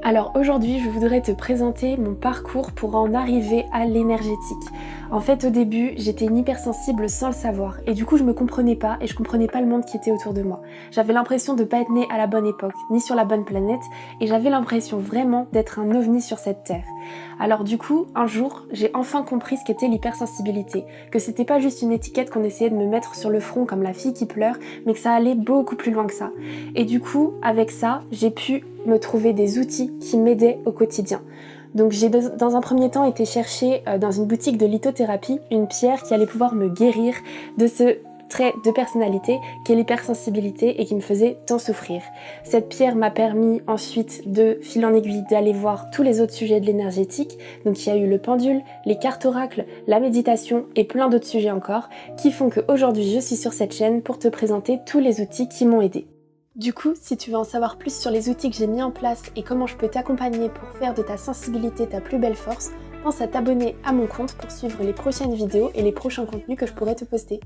Alors aujourd'hui, je voudrais te présenter mon parcours pour en arriver à l'énergétique. En fait, au début, j'étais une hypersensible sans le savoir et du coup, je me comprenais pas et je comprenais pas le monde qui était autour de moi. J'avais l'impression de pas être née à la bonne époque, ni sur la bonne planète et j'avais l'impression vraiment d'être un ovni sur cette terre. Alors du coup, un jour, j'ai enfin compris ce qu'était l'hypersensibilité, que c'était pas juste une étiquette qu'on essayait de me mettre sur le front comme la fille qui pleure, mais que ça allait beaucoup plus loin que ça. Et du coup, avec ça, j'ai pu me trouver des outils qui m'aidaient au quotidien. Donc j'ai dans un premier temps été chercher dans une boutique de lithothérapie une pierre qui allait pouvoir me guérir de ce trait de personnalité qu'est l'hypersensibilité et qui me faisait tant souffrir. Cette pierre m'a permis ensuite de fil en aiguille d'aller voir tous les autres sujets de l'énergétique. Donc il y a eu le pendule, les cartes oracles, la méditation et plein d'autres sujets encore qui font qu'aujourd'hui je suis sur cette chaîne pour te présenter tous les outils qui m'ont aidée. Du coup, si tu veux en savoir plus sur les outils que j'ai mis en place et comment je peux t'accompagner pour faire de ta sensibilité ta plus belle force, pense à t'abonner à mon compte pour suivre les prochaines vidéos et les prochains contenus que je pourrais te poster.